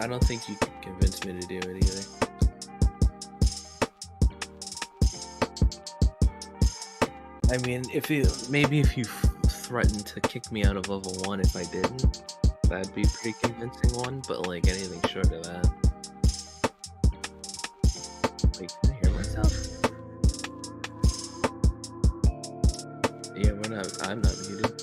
I don't think you can convince me to do it either. I mean, if you threatened to kick me out of level 1 if I didn't, that'd be a pretty convincing one. But like anything short of that, like, can I hear myself? Yeah, I'm not muted.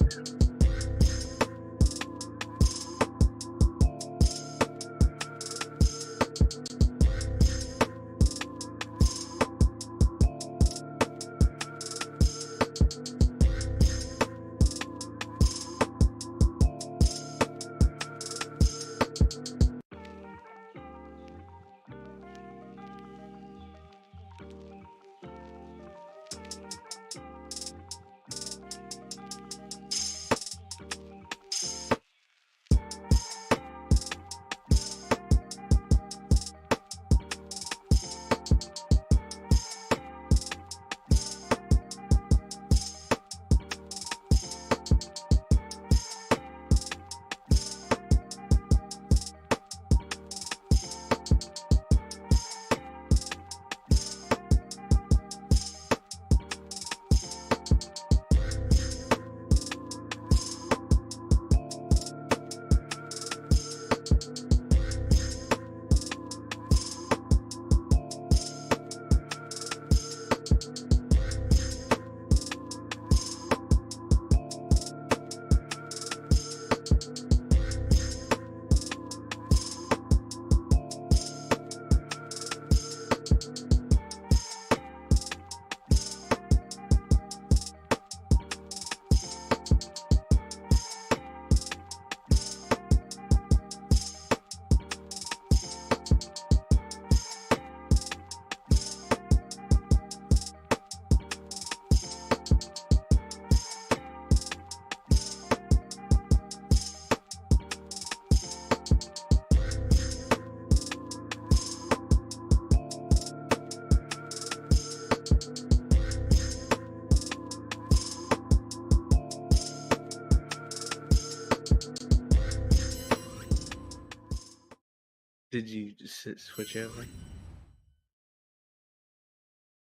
Did you just switch over?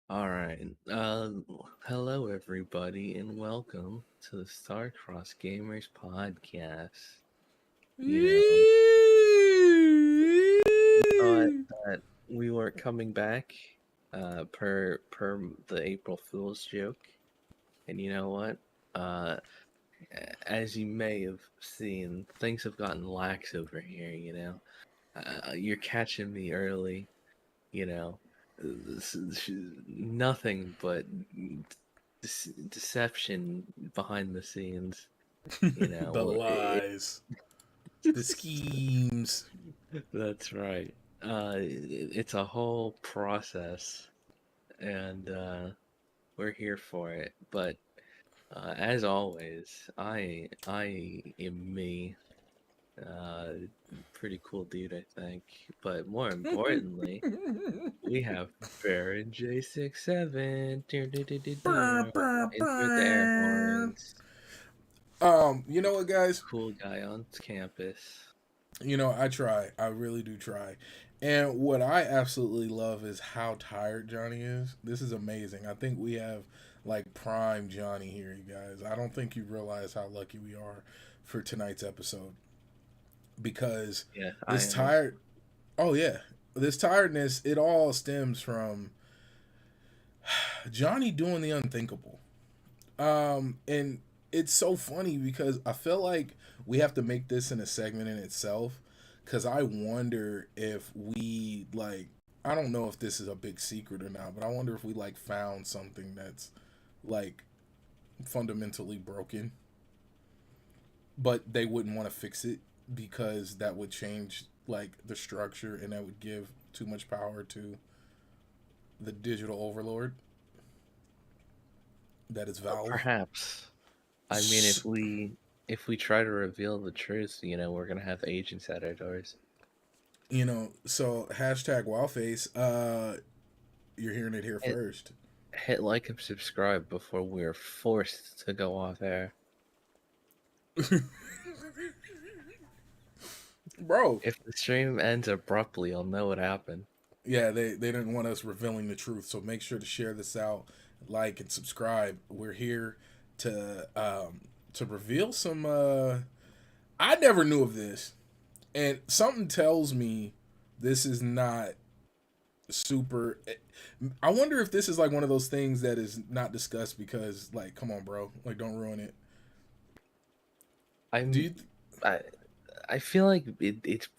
Alright. Hello everybody and welcome to the StarCrossed Gamers podcast. You thought that we weren't coming back per the April Fool's joke. And you know what? As you may have seen, things have gotten lax over here, you know. You're catching me early, you know. Nothing but deception behind the scenes, you know. The lies, the schemes. That's right. It's a whole process, and we're here for it. But as always, I am me. Pretty cool dude, I think. But more importantly, we have BaronJ67. Insert the air horns. You know what, guys? Cool guy on campus. You know, I try. I really do try. And what I absolutely love is how tired Johnny is. This is amazing. I think we have like prime Johnny here, you guys. I don't think you realize how lucky we are for tonight's episode. Because Yeah, this tired this tiredness, it all stems from Johnny doing the unthinkable. And it's so funny because I feel like we have to make this in a segment in itself, because I wonder if we, like, I don't know if this is a big secret or not, but I wonder if we like found something that's like fundamentally broken, but they wouldn't want to fix it because that would change like the structure and that would give too much power to the digital overlord that is Valve. Perhaps. I mean, if we try to reveal the truth, you know, we're gonna have agents at our doors. You know, so hashtag Wowface, you're hearing it here first. Hit like and subscribe before we're forced to go off air. bro. If the stream ends abruptly, I'll know what happened. Yeah, they didn't want us revealing the truth, so make sure to share this out, like and subscribe. We're here to reveal some. I never knew of this, and something tells me this is not super. I wonder if this is like one of those things that is not discussed because, like, come on, bro, like, don't ruin it. Do I'm you? I I feel like it's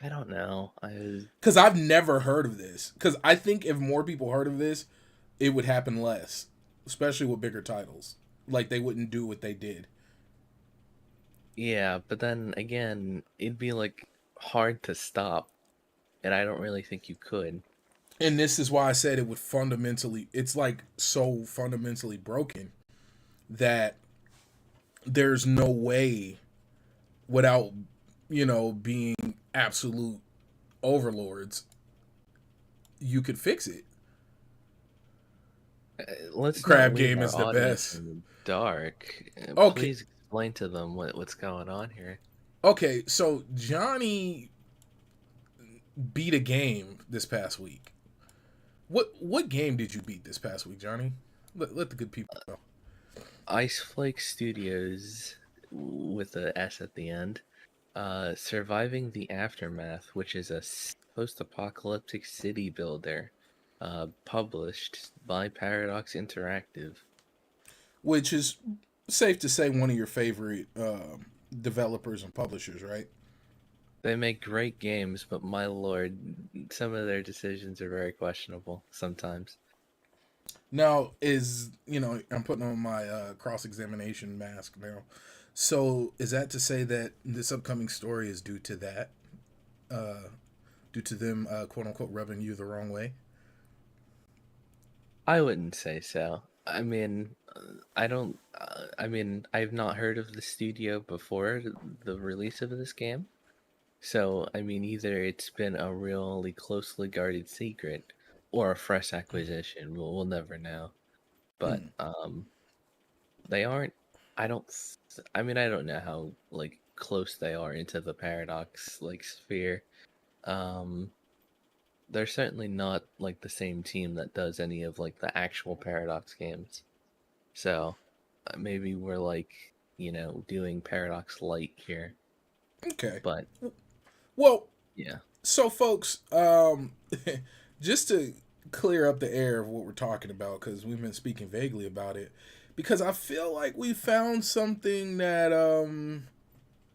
I don't know. Because I've never heard of this. Because I think if more people heard of this, it would happen less, especially with bigger titles. Like they wouldn't do what they did. Yeah, but then again, it'd be like hard to stop, and I don't really think you could. And this is why I said it would fundamentally. It's like so fundamentally broken that there's no way without being absolute overlords you could fix it. Let's not Crab leave game our is the audience best. in the dark. Okay, Please explain to them what's going on here. okay. So Johnny beat a game this past week. What game did you beat this past week, Johnny? Let the good people know. Ice Flake Studios with a S at the end. Surviving the Aftermath, which is a post-apocalyptic city builder, published by Paradox Interactive. Which is safe to say one of your favorite developers and publishers, right? They make great games, but my lord, some of their decisions are very questionable sometimes. Now I'm putting on my cross examination mask now. So is that to say that this upcoming story is due to that? Due to them quote unquote rubbing you the wrong way? I wouldn't say so. I mean, I don't. I mean, I've not heard of the studio before the release of this game. So, I mean, either it's been a really closely guarded secret or a fresh acquisition. We'll never know. But Hmm. they aren't. I don't. I mean, I don't know how like close they are into the Paradox like sphere. Um, they're certainly not like the same team that does any of like the actual Paradox games. So maybe we're like doing Paradox Light here. Okay. But Well, yeah. so folks, just to clear up the air of what we're talking about, because we've been speaking vaguely about it, because I feel like we found something that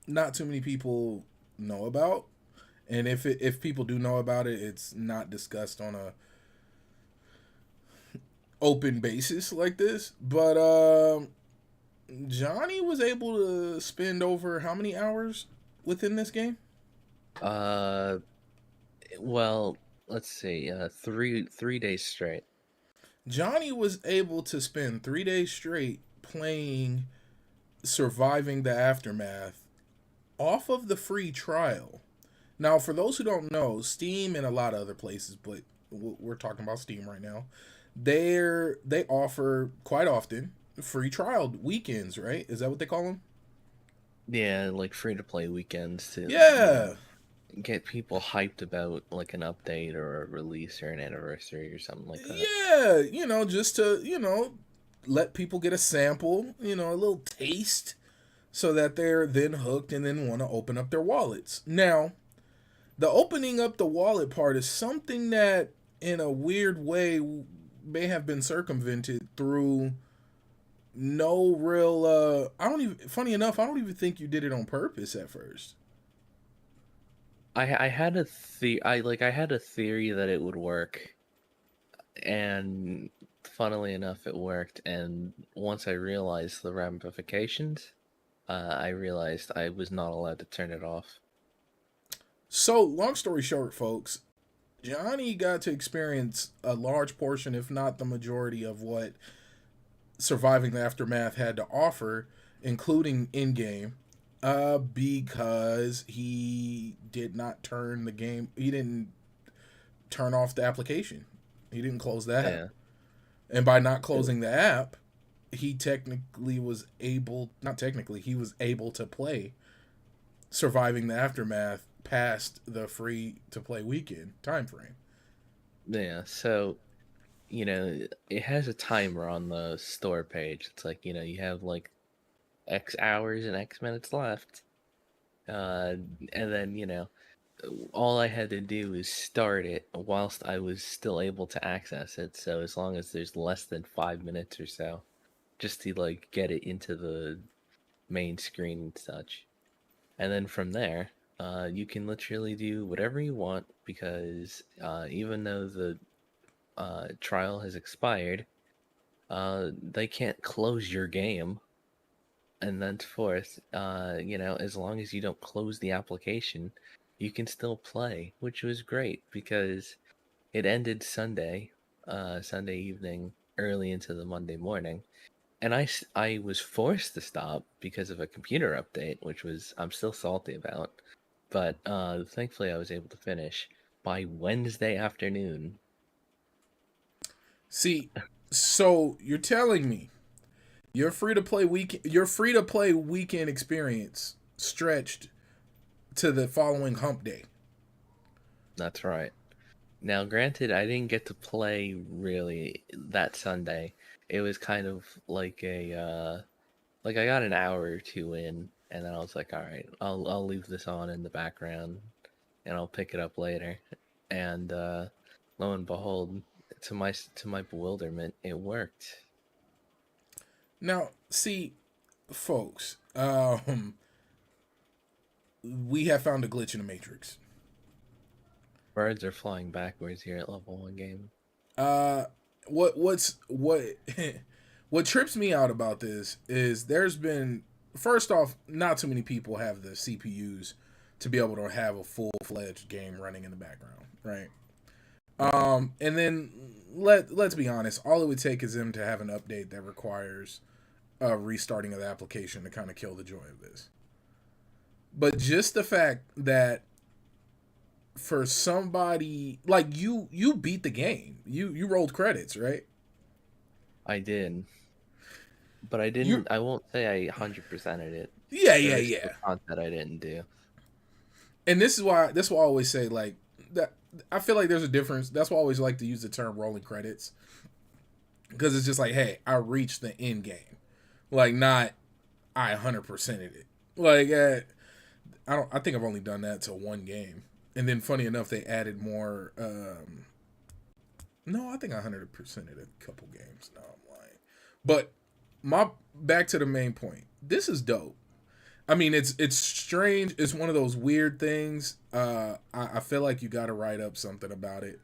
not too many people know about, and if people do know about it, it's not discussed on a open basis like this. But Johnny was able to spend over how many hours within this game? Uh well, let's see. 3 days straight. Johnny was able to spend 3 days straight playing Surviving the Aftermath off of the free trial. Now, for those who don't know, Steam and a lot of other places, but we're talking about Steam right now, they offer quite often free trial weekends, right? Is that what they call them? Yeah, like free to play weekends to, Yeah, get people hyped about like an update or a release or an anniversary or something like that. yeah. Just to let people get a sample, a little taste, so that they're then hooked and then want to open up their wallets. Now, the opening up the wallet part is something that, in a weird way, may have been circumvented through no real. I don't even. Funny enough, I don't even think you did it on purpose at first. I had I had a theory that it would work, and funnily enough, it worked. And once I realized the ramifications, I realized I was not allowed to turn it off. So, long story short, folks, Johnny got to experience a large portion, if not the majority, of what Surviving the Aftermath had to offer, including in game, because he did not turn the game. He didn't turn off the application. He didn't close the app, Yeah. and by not closing the app, he technically was able. Not technically, he was able to play Surviving the Aftermath past the free to play weekend time frame. Yeah, so it has a timer on the store page. It's like, you have like X hours and X minutes left. And then, all I had to do is start it whilst I was still able to access it. So as long as there's less than 5 minutes or so, just to like get it into the main screen and such. And then from there, you can literally do whatever you want because even though the trial has expired, they can't close your game. And thenceforth, as long as you don't close the application, you can still play, which was great because it ended Sunday evening, early into the Monday morning. And I was forced to stop because of a computer update, which I'm still salty about. But thankfully, I was able to finish by Wednesday afternoon. See, so you're telling me your free to play weekend experience stretched to the following hump day. That's right. Now, granted, I didn't get to play really that Sunday. It was kind of like like I got an hour or two in, and then I was like, all right, I'll leave this on in the background, and I'll pick it up later. And lo and behold, to my bewilderment, it worked. Now, see, folks, we have found a glitch in the matrix. Birds are flying backwards here at level 1 game. What's what trips me out about this is there's been, first off, not too many people have the CPUs to be able to have a full-fledged game running in the background, right? And then let's be honest, all it would take is them to have an update that requires a restarting of the application to kind of kill the joy of this. But just the fact that for somebody like you beat the game. You rolled credits, right? I did, but I You didn't. I won't say I 100%ed it. Yeah, There yeah, is still yeah. content I didn't do. And this is why I always say like that I feel like there's a difference. That's why I always like to use the term rolling credits. Because it's just like, hey, I reached the end game. Like not I 100%ed it. Like I think I've only done that to one game. And then funny enough they added more no, I think I 100%ed a couple games. No, I'm lying. But my back to the main point. This is dope. I mean, it's strange. It's one of those weird things. I feel like you got to write up something about it,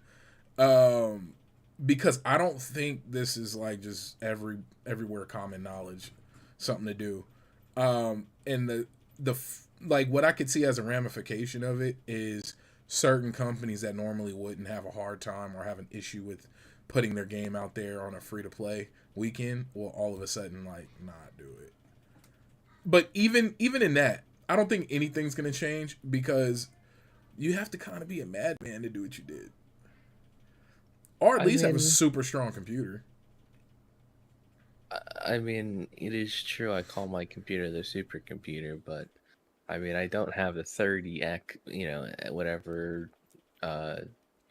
because I don't think this is like just everywhere common knowledge, something to do. And like what I could see as a ramification of it is certain companies that normally wouldn't have a hard time or have an issue with putting their game out there on a free to play weekend will all of a sudden like not do it. But even in that, I don't think anything's gonna change because you have to kind of be a madman to do what you did, or at I least have a mean, super strong computer. I mean, it is true. I call my computer the supercomputer, but I mean, I don't have a 30x, whatever, uh,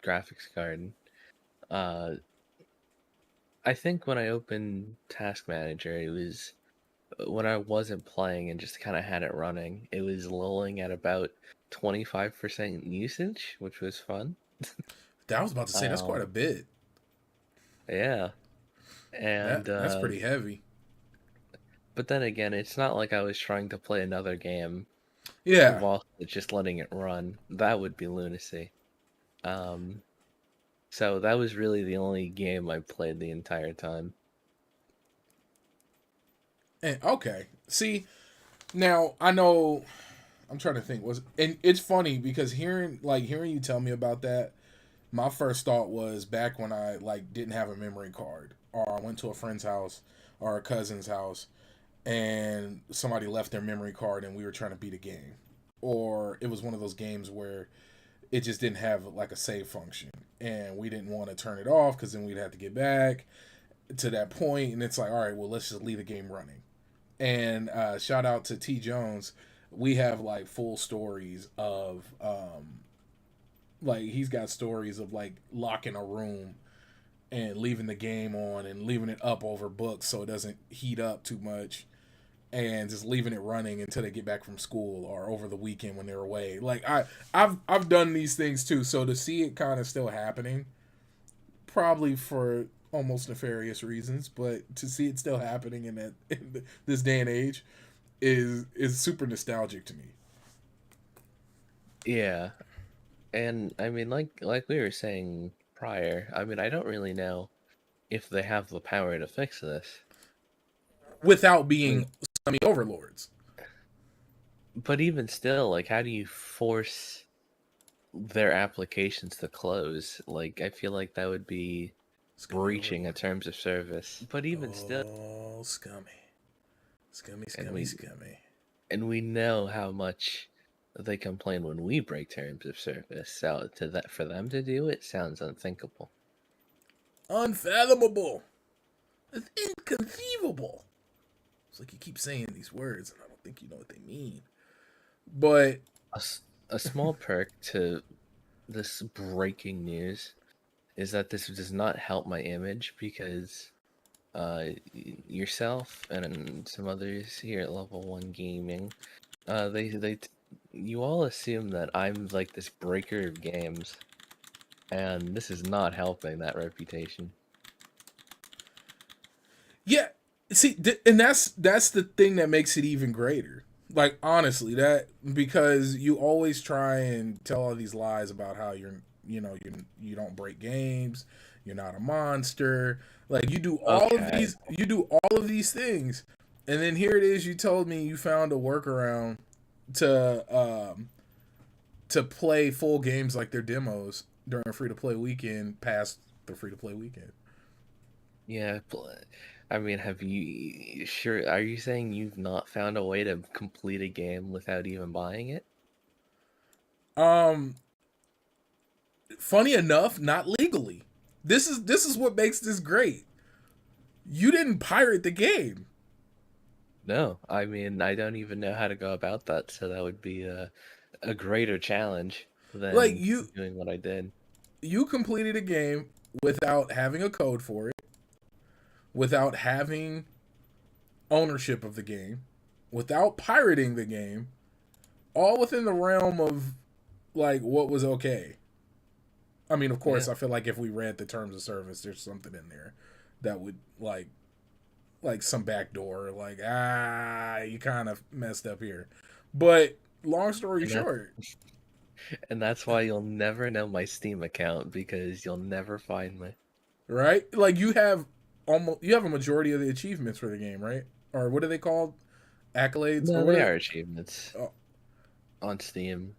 graphics card. Uh, I think when I opened Task Manager, it was when I wasn't playing and just kind of had it running. It was lulling at about 25% usage, which was fun. That I was about to say that's quite a Um, bit. yeah, and That's pretty heavy. but then again, it's not like I was trying to play another game Yeah, while just letting it run. That would be lunacy. Um, so that was really the only game I played the entire time. and okay. See, now I know. I'm trying to think. And it's funny because hearing you tell me about that, my first thought was back when I like didn't have a memory card, or I went to a friend's house or a cousin's house, and somebody left their memory card, and we were trying to beat a game, or it was one of those games where it just didn't have like a save function, and we didn't want to turn it off because then we'd have to get back to that point, and it's like, all right, well, let's just leave the game running. And shout out to T Jones. we have like full stories of like he's got stories of like locking a room and leaving the game on and leaving it up over books so it doesn't heat up too much, and just leaving it running until they get back from school or over the weekend when they're away. Like I've done these things too, so to see it kind of still happening, probably for almost nefarious reasons, but to see it still happening in this day and age is super nostalgic to me. Yeah, and I mean, like we were saying prior, I mean, I don't really know if they have the power to fix this. Without I being mean, scummy overlords. but even still, like, how do you force their applications to close? Like, I feel like that would be Scummy breaching a overlord. terms of service. But even still, Oh, scummy. Scummy, and scummy, we scummy. and we know how much they complain when we break terms of service. So to that, for them to do it sounds unthinkable. Unfathomable. It's inconceivable. It's like you keep saying these words and I don't think you know what they mean. But A small perk to this breaking news is that this does not help my image because yourself and some others here at Level 1 Gaming, you all assume that I'm like this breaker of games, and this is not helping that reputation. yeah, see, and that's the thing that makes it even greater. Like honestly, that because you always try and tell all these lies about how you don't break games, you're not a monster. Like Okay. you do all of these things, and then here it is. You told me you found a workaround to to play full games like their demos during a free to play weekend past the free to play weekend. Yeah, I mean, are you saying you've not found a way to complete a game without even buying it? Um, Funny enough, not legally. This is what makes this great. You didn't pirate the game, No, I mean, I don't even know how to go about that, so that would be a greater challenge like than doing what I did. you completed a game without having a code for it, without having ownership of the game, without pirating the game, all within the realm of like what was okay. I mean, of Yeah, course, I feel like if we read the terms of service, there's something in there that would like some backdoor, like you kind of messed up here. But long story and that short, and that's why you'll never know my Steam account because you'll never find me. right? Like you have a majority of the achievements for the game, right? Or what are they called? Accolades or No, what? they Are, are achievements oh, on Steam.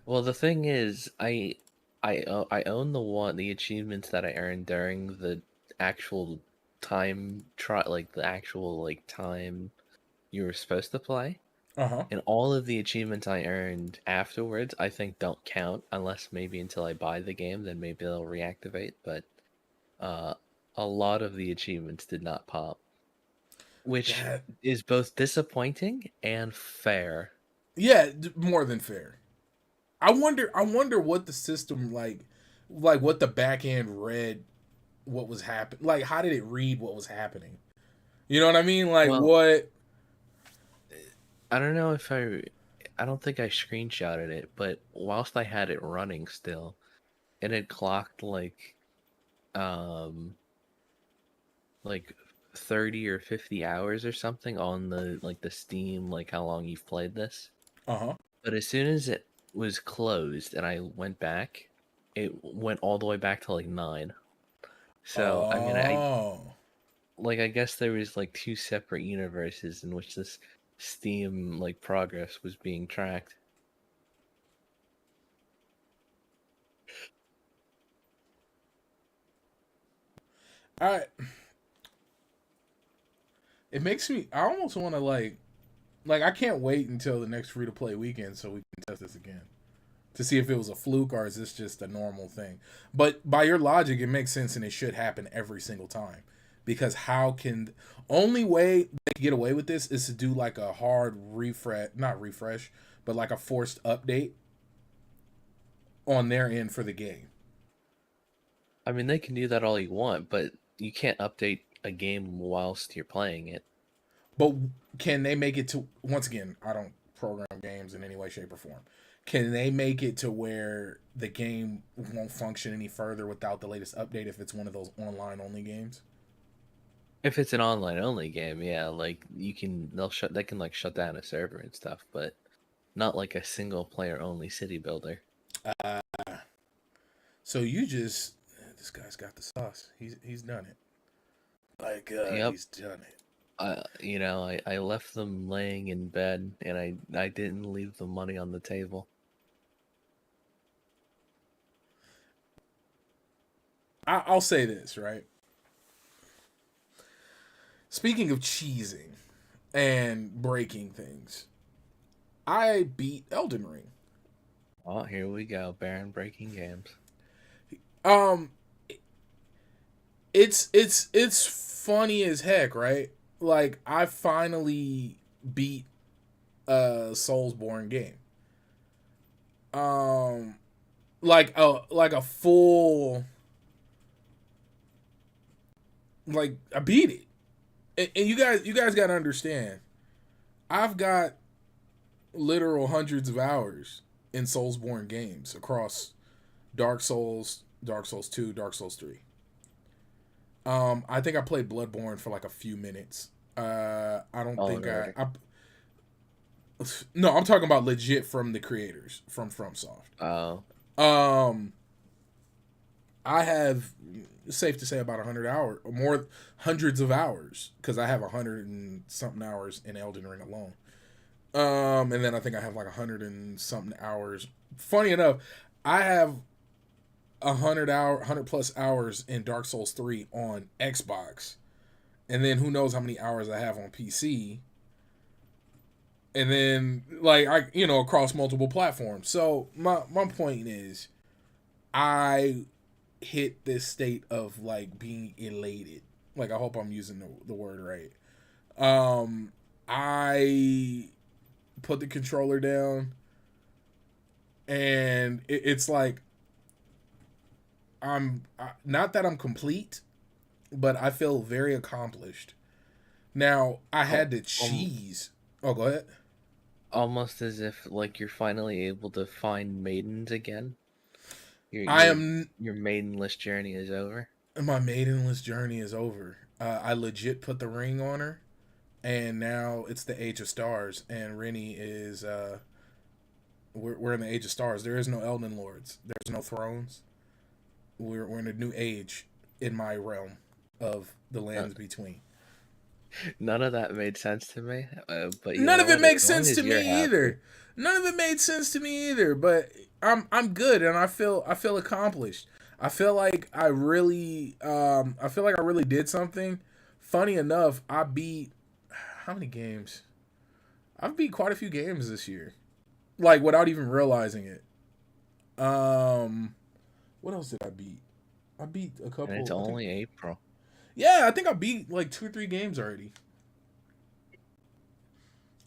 Well, the thing is, I own the achievements that I earned during the actual like the actual like time you were supposed to play. uh-huh. And all of the achievements I earned afterwards, I think don't count unless maybe until I buy the game, then maybe they'll reactivate. But uh, a lot of the achievements did not pop, which That is both disappointing and fair. yeah, more than fair. I wonder what the system like what the back end read what was happening. Like how did it read what was happening? You know what I mean? Like Well, what I don't know if I don't think I screenshotted it, but whilst I had it running still, it had clocked um like 30 or 50 hours or something on the Steam, like how long you've played this. uh-huh. But as soon as it was closed and I went back, it went all the way back to like 9. So I mean, Oh. I guess there was like two separate universes in which this Steam like progress was being tracked. I it makes me I almost want to like I can't wait until the next free to play weekend so we can test this again to see if it was a fluke or is this just a normal thing. But by your logic it makes sense and it should happen every single time because how can only way they can get away with this is to do like a hard refresh, not refresh, but like a forced update on their end for the game. I mean, they can do that all you want, but you can't update a game whilst you're playing it. But can they make it to, once again, I don't program games in any way, shape, or form. Can they make it to where the game won't function any further without the latest update if it's one of those online only games? If it's an online only game, yeah, like they can like shut down a server and stuff, but not like a single player only city builder. Uh, so you just, this guy's got the sauce. He's done it. Yep. He's done it. I left them laying in bed, and I didn't leave the money on the table. I'll say this, right? Speaking of cheesing and breaking things, I beat Elden Ring. Oh, here we go, Baron breaking games. Um, it's funny as heck, right? Like I finally beat a Soulsborne game. Um, like a full, like I beat it. And you guys got to understand, I've got literal hundreds of hours in Soulsborne games across Dark Souls, Dark Souls 2, Dark Souls 3. I think I played Bloodborne for like a few minutes. I don't think Already. no, I'm talking about legit from the creators from FromSoft. Oh. I have, safe to say, about 100 hours or more, hundreds of hours, because I have 100 and something hours in Elden Ring alone. And then I think I have like 100 and something hours. Funny enough, I have 100 plus hours in Dark Souls 3 on Xbox, and then who knows how many hours I have on PC, and then like across multiple platforms. So my point is, I hit this state of like being elated. Like I hope I'm using the word right. I put the controller down, and it's like not that I'm complete, but I feel very accomplished. Now I Oh, had to cheese. Oh, go ahead. almost as if like you're finally able to find maidens again. Your I your am. your maidenless journey is over. My maidenless journey is over. I legit put the ring on her, and now it's the Age of Stars, and Rennie is. We're in the Age of Stars. There is no Elden Lords. There's no thrones. We're in a new age in my realm of the lands between. None of that made sense to me, but you None know of it what? As makes long sense as to you're me happy. either. None of it made sense to me either. But I'm good, and I feel accomplished. I feel like I feel like I really did something. Funny enough, I beat how many games? I've beat quite a few games this year, like without even realizing it. Um, what else did I beat? I beat a And it's couple. I think, only April. yeah, I think I beat like 2 or 3 games already,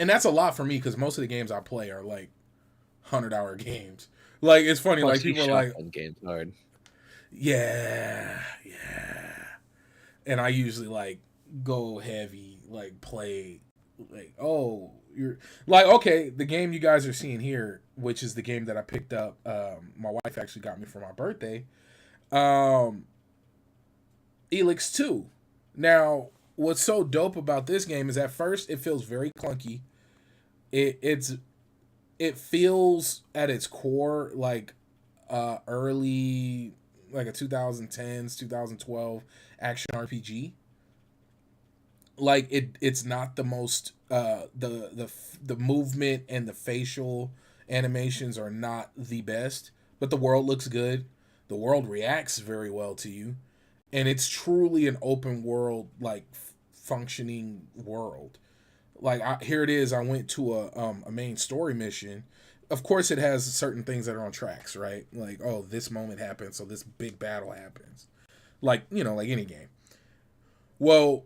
and that's a lot for me because most of the games I play are like 100-hour games. Like it's funny, like Plus, you people are like, shotgun games hard. yeah, and I usually like go heavy, like play, like oh you're like okay, the game you guys are seeing here, which is the game that I picked up. My wife actually got me for my birthday. Um, Elix 2. Now, what's so dope about this game is at first it feels very clunky. It feels at its core like early like a 2010s 2012 action RPG. Like it's not the most the movement and the facial animations are not the best, but the world looks good. The world reacts very well to you, and it's truly an open world, like functioning world. Like here it is. I went to a main story mission. Of course, it has certain things that are on tracks, right? Like oh, this moment happens, so this big battle happens. Like like any game. Well,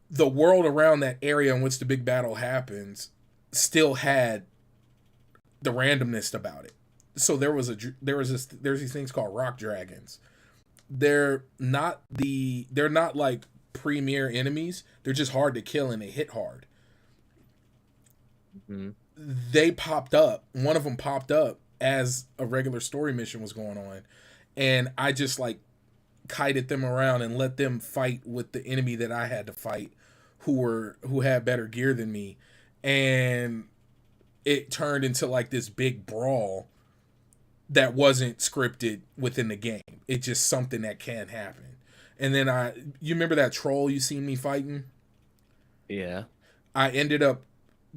the world around that area in which the big battle happens still had the randomness about it. So there's these things called rock dragons. They're not like premier enemies. They're just hard to kill and they hit hard. Mm-hmm. They popped up. One of them popped up as a regular story mission was going on, and I just like kited them around and let them fight with the enemy that I had to fight, who had better gear than me, and it turned into like this big brawl that wasn't scripted within the game. It's just something that can happen. And then you remember that troll you seen me fighting? Yeah. I ended up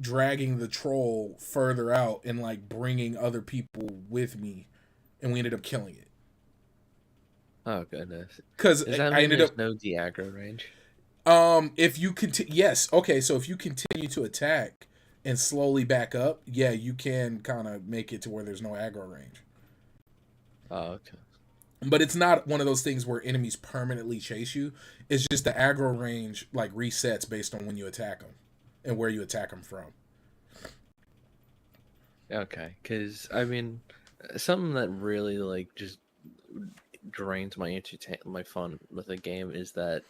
dragging the troll further out and like bringing other people with me, and we ended up killing it. Oh goodness. Because Does that I mean ended there's up, no de-aggro range? if you continue, yes, okay, so if you continue to attack and slowly back up, yeah, you can kind of make it to where there's no aggro range. Oh, okay. But it's not one of those things where enemies permanently chase you. It's just the aggro range like resets based on when you attack them and where you attack them from. Okay, because I mean, something that really like just drains my fun with a game is that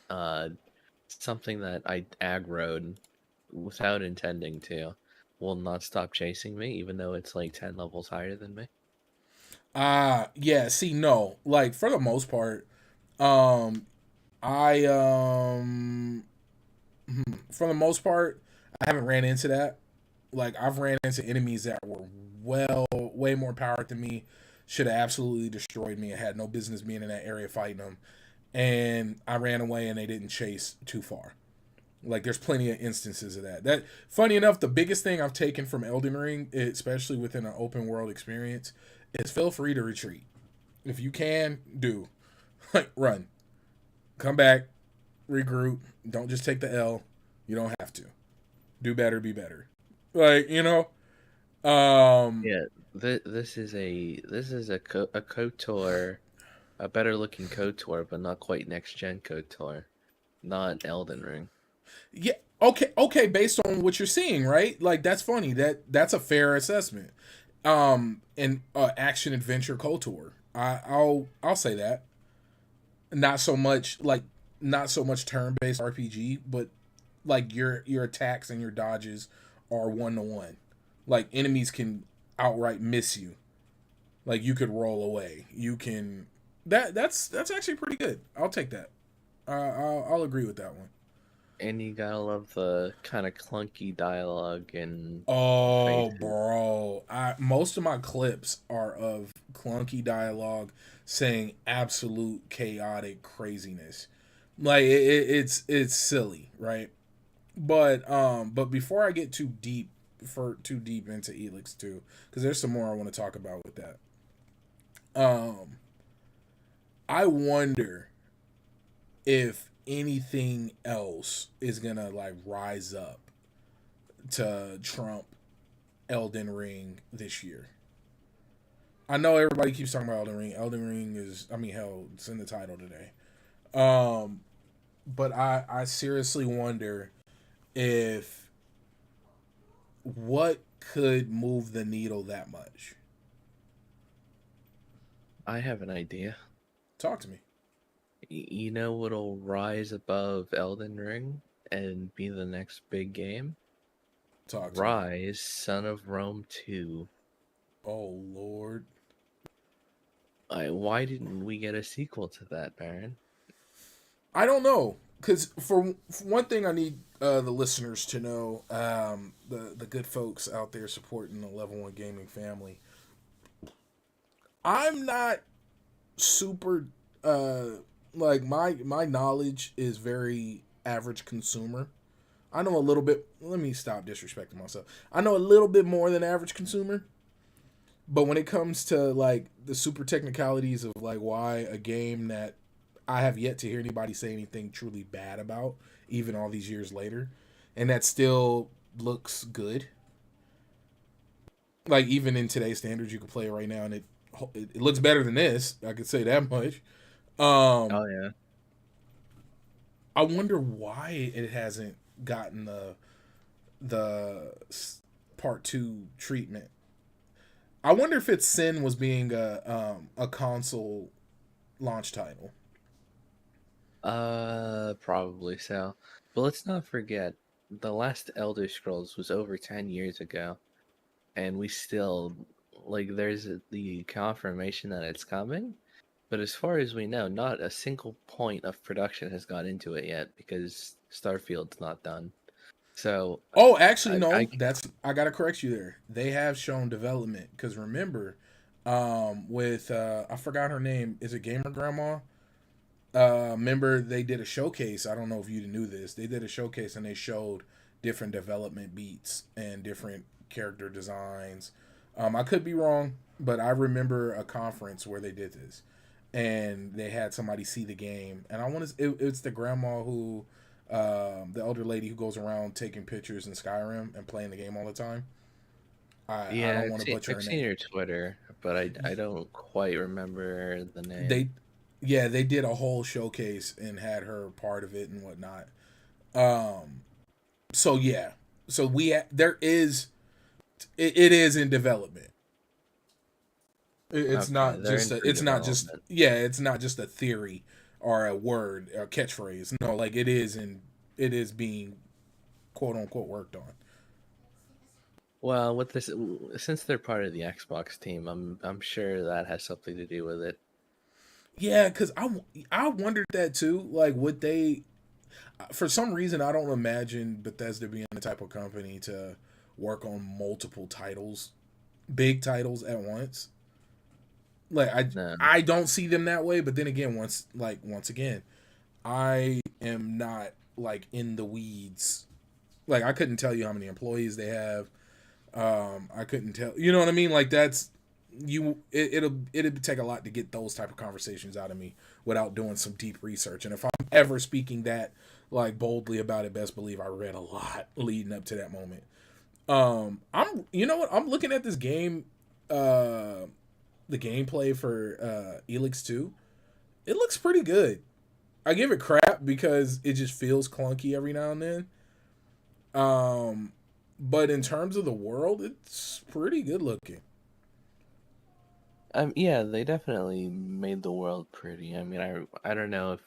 something that I aggroed without intending to will not stop chasing me, even though it's like 10 levels higher than me. Yeah, see, no. Like for the most part, um I for the most part, I haven't ran into that. Like I've ran into enemies that were way more powered than me, should have absolutely destroyed me. I had no business being in that area fighting them. And I ran away and they didn't chase too far. Like there's plenty of instances of that. That funny enough, the biggest thing I've taken from Elden Ring, especially within an open world experience, is feel free to retreat. If you can, do. Like run. Come back, regroup. Don't just take the L. You don't have to. Do better, be better. Like, you know? Yeah, this is a KOTOR, a better looking KOTOR, but not quite next gen KOTOR, not Elden Ring. Yeah, okay, based on what you're seeing, right? Like that's funny. That's a fair assessment. And action adventure KOTOR. I'll say that. Not so much like not so much turn based RPG, but like your attacks and your dodges are 1-to-1. Like enemies can outright miss you. Like you could roll away. You can that's actually pretty good. I'll take that. I'll agree with that one. And you gotta love the kind of clunky dialogue and Oh, faces. bro. Most of my clips are of clunky dialogue saying absolute chaotic craziness. Like it's silly, right? But before I get too deep into Elix 2, because there's some more I want to talk about with that. Um I wonder if anything else is gonna like rise up to trump Elden Ring this year. I know everybody keeps talking about Elden Ring. Elden Ring is, I mean, hell, it's in the title today. Um, but I seriously wonder if what could move the needle that much. I have an idea. Talk to me. You know what'll rise above Elden Ring and be the next big game? Talk to me. Rise, Son of Rome 2. Oh Lord. Why didn't we get a sequel to that, Baron? I don't know, because for one thing, I need the listeners to know, the good folks out there supporting the Level 1 gaming family. I'm not super like my knowledge is very average consumer. I know a little bit. Let me stop disrespecting myself. I know a little bit more than average consumer. But when it comes to like the super technicalities of like why a game that I have yet to hear anybody say anything truly bad about, even all these years later, and that still looks good. Like even in today's standards, you can play it right now, and it looks better than this. I could say that much. Um, Oh yeah. I wonder why it hasn't gotten the part 2 treatment. I wonder if its sin was being a console launch title. Probably so. But let's not forget, the last Elder Scrolls was over 10 years ago, and we still, like, there's the confirmation that it's coming, but as far as we know, not a single point of production has gone into it yet because Starfield's not done. So, Oh, actually, I no. That's I gotta correct you there. They have shown development because remember, with I forgot her name. Is it Gamer Grandma? Remember they did a showcase. I don't know if you knew this. They did a showcase and they showed different development beats and different character designs. I could be wrong, but I remember a conference where they did this, and they had somebody see the game. And I want to. It's the grandma who, the elder lady who goes around taking pictures in Skyrim and playing the game all the time. I yeah, don't want to butcher I've her seen name. her Twitter, but I don't quite remember the name. They yeah, they did a whole showcase and had her part of it and whatnot. Um, so yeah, so there is it is in development. It's Okay, not they're just in it's not just pre-development. yeah, it's not just a theory or a word or a catchphrase. No, like it is being quote unquote worked on. Well, with this, since they're part of the Xbox team, I'm sure that has something to do with it. Yeah, because I wondered that too. Like, would they? For some reason, I don't imagine Bethesda being the type of company to work on multiple titles, big titles at once. Like No, I don't see them that way. But then again, once again, I am not like in the weeds. Like I couldn't tell you how many employees they have. I couldn't tell. You know what I mean? Like that's it'd take a lot to get those type of conversations out of me without doing some deep research. And if I'm ever speaking that like boldly about it, best believe I read a lot leading up to that moment. I'm you know what? I'm looking at this game, the gameplay for Elix 2. It looks pretty good. I give it crap because it just feels clunky every now and then. Um, but in terms of the world, it's pretty good looking. yeah, they definitely made the world pretty. I mean, I don't know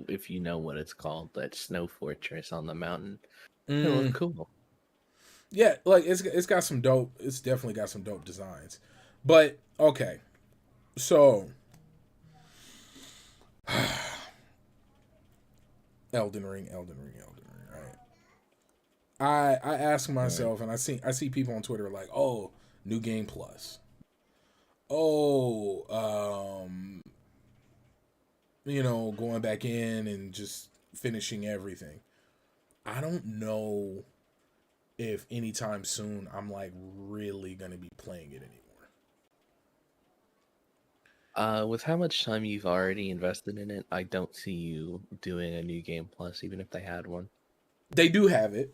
if you know what it's called, that snow fortress on the mountain. It looked Mm, cool. yeah, like it's got some dope. It's definitely got some dope designs. But okay, so Elden Ring, Elden Ring, Elden Ring. Right. I ask Right. myself, and I see people on Twitter like, oh, new game plus. Oh, going back in and just finishing everything. I don't know if anytime soon I'm like really gonna be playing it anymore. With how much time you've already invested in it, I don't see you doing a new game plus, even if they had one. They do have it,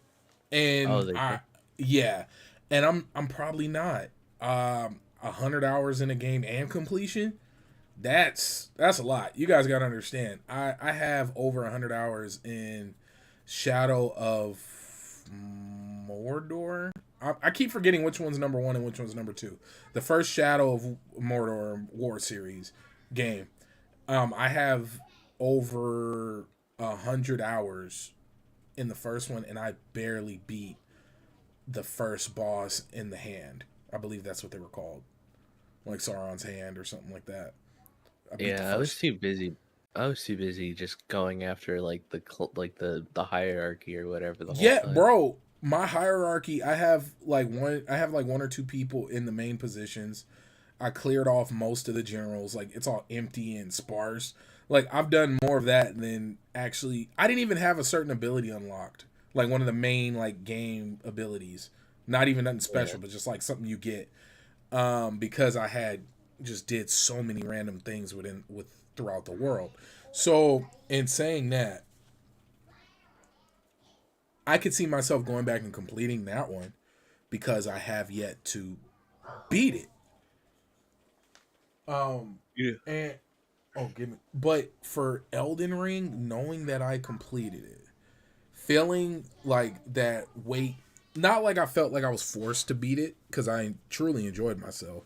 Oh, and they do. yeah, and I'm probably not. 100 hours in a game and completion. That's a lot. You guys gotta understand. I have over 100 hours in Shadow of Mordor. I keep forgetting which one's number one and which one's number two. The first Shadow of Mordor War series game. I have over 100 hours in the first one, and I barely beat the first boss in the hand. I believe that's what they were called, like Sauron's hand or something like that. I beat the Yeah, I was first. too busy. I was too busy just going after like the hierarchy or whatever the whole Yeah, time. bro. My hierarchy, I have like one or two people in the main positions. I cleared off most of the generals. Like it's all empty and sparse. Like I've done more of that than actually. I didn't even have a certain ability unlocked. Like one of the main like game abilities. Not even nothing Yeah. special, but just like something you get. Because I had just did so many random things with throughout the world. So in saying that, I could see myself going back and completing that one because I have yet to beat it. Um, Yeah. and Oh, give me. But for Elden Ring, knowing that I completed it, feeling like that weight, not like I felt like I was forced to beat it because I truly enjoyed myself.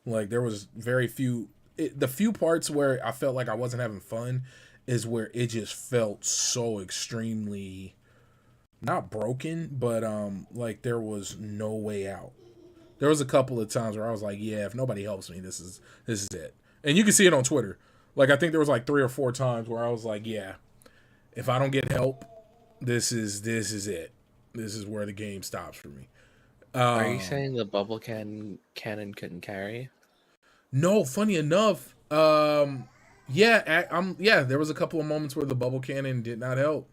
Like there was very few, the few parts where I felt like I wasn't having fun is where it just felt so extremely not broken, but like there was no way out. There was a couple of times where I was like, yeah, if nobody helps me, this is it. And you can see it on Twitter. Like I think there was like 3 or 4 times where I was like, yeah, if I don't get help, this is it. This is where the game stops for me. Are you Um saying the bubble cannon couldn't carry? no, funny enough, yeah, there was a couple of moments where the bubble cannon did not help.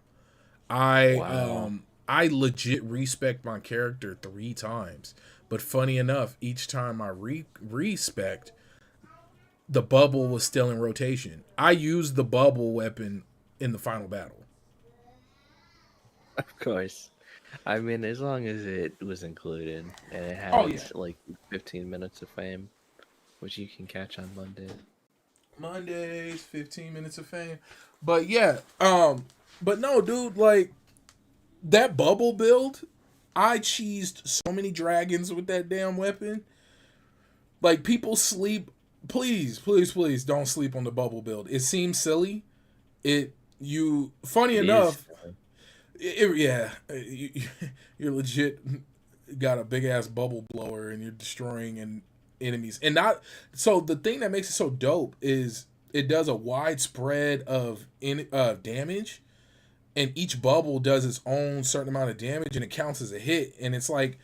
Wow. I legit respect my character 3 times. But funny enough, each time I respect, the bubble was still in rotation. I used the bubble weapon in the final battle. Of course. I mean, as long as it was included and it Oh yeah. has like 15 minutes of fame, which you can catch on Monday. Mondays, 15 minutes of fame. But yeah, but no, dude, like that bubble build, I cheesed so many dragons with that damn weapon. Like people sleep. Please don't sleep on the bubble build. It seems silly. It you funny It is. enough. Yeah, you're legit got a big ass bubble blower and you're destroying enemies. And not so the thing that makes it so dope is it does a wide spread of damage, and each bubble does its own certain amount of damage and it counts as a hit, and it's like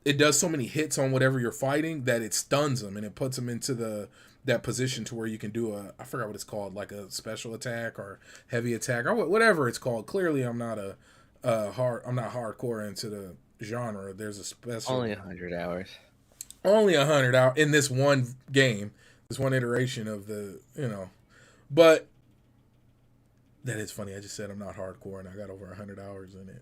it does so many hits on whatever you're fighting that it stuns them and it puts them into that position to where you can do a, I forgot what it's called, like a special attack or heavy attack or whatever it's called. Clearly I'm not I'm not hardcore into the genre. There's a Only special 100 hours. only 100 out in this one game, this one iteration of the. But that is funny. I just said I'm not hardcore and I got over 100 hours in it.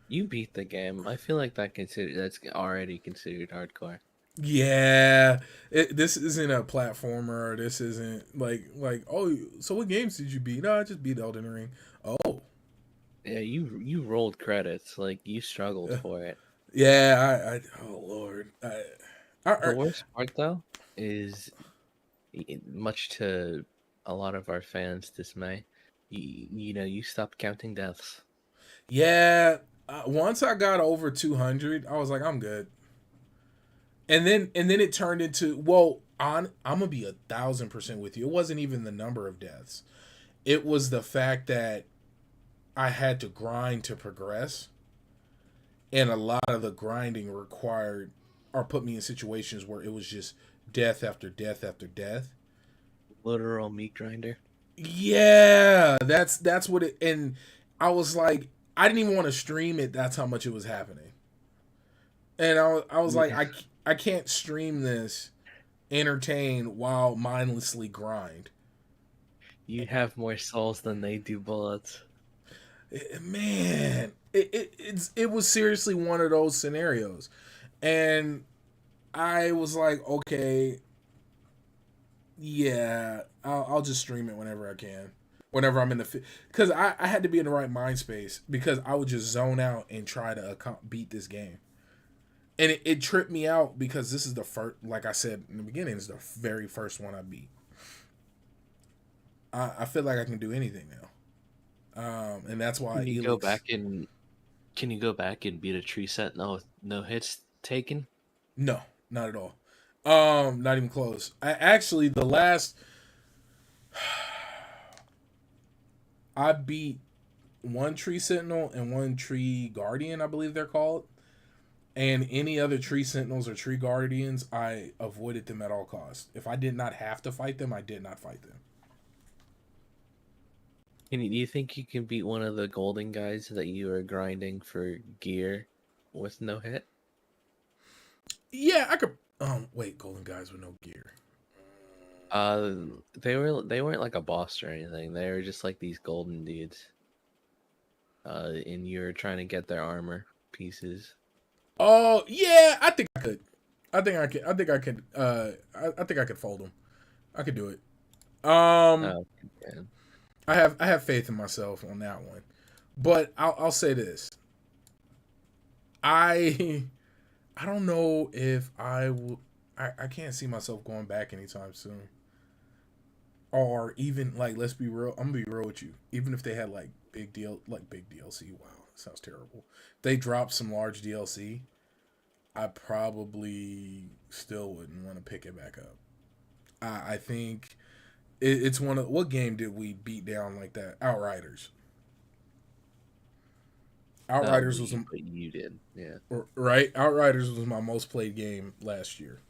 You beat the game. I feel like that's already considered hardcore. Yeah, this isn't a platformer. This isn't like oh. So what games did you beat? No, I just beat Elden Ring. Oh, Yeah, you rolled credits. Like you struggled for it. yeah. I oh Lord. The worst part though is, much to a lot of our fans' dismay, you stopped counting deaths. yeah. Once I got over 200, I was like, I'm good. And then it turned into I'm gonna be 1,000% with you. It wasn't even the number of deaths. It was the fact that I had to grind to progress, and a lot of the grinding required or put me in situations where it was just death after death after death. Literal meat grinder. Yeah, that's what it. And I was like, I didn't even want to stream it. That's how much it was happening. And I was like, Yeah. I can't stream this, entertain while mindlessly grind. You have more souls than they do bullets. Man, it was seriously one of those scenarios, and I was like, okay, yeah, I'll just stream it whenever I can, whenever I'm in the because I had to be in the right mind space because I would just zone out and try to beat this game, and it tripped me out because this is the first, like I said in the beginning, it's the very first one I beat. I feel like I can do anything now. And that's why Can you go Elix. back and can you go back and beat a tree set no hits taken? No, not at all. Not even close. I actually the last I beat one tree sentinel and one tree guardian, I believe they're called. And any other tree sentinels or tree guardians, I avoided them at all costs. If I did not have to fight them, I did not fight them. Do you think you can beat one of the golden guys that you are grinding for gear with no hit? Yeah, I could. Wait, golden guys with no gear. Uh, they weren't like a boss or anything. They were just like these golden dudes. And you're trying to get their armor pieces. Oh yeah, I think I could. I think I could. I think I could. I think I could fold them. I could do it. Um, Oh, yeah. I have faith in myself on that one, but I'll say this: I I don't know if I will. I can't see myself going back anytime soon. Or even like, let's be real. I'm gonna be real with you. Even if they had like big DLC. Wow, sounds terrible. They dropped some large DLC. I probably still wouldn't want to pick it back up. I think it's one of what game did we beat down like that? Outriders. Not Outriders was we, but you did. Yeah. right. Outriders was my most played game last year.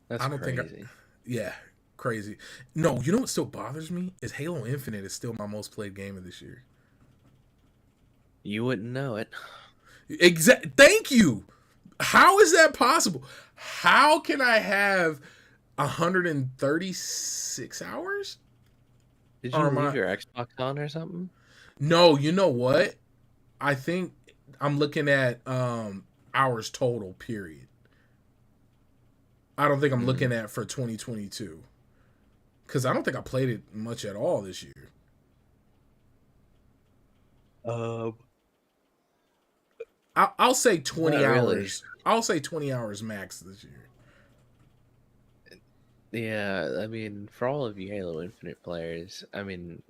That's I don't think. crazy. Yeah, crazy. No, you know what still bothers me is Halo Infinite is still my most played game of this year. You wouldn't know it. Thank you. How is that possible? How can I have 136 hours? Did Or you am leave I? your Xbox on or something? No, you know what? I think I'm looking at hours total. Period. I don't think I'm Hmm. looking at for 2022 because I don't think I played it much at all this year. Um, I'll say 20 Not really. hours. I'll say 20 hours max this year. Yeah, I mean, for all of you Halo Infinite players, I mean,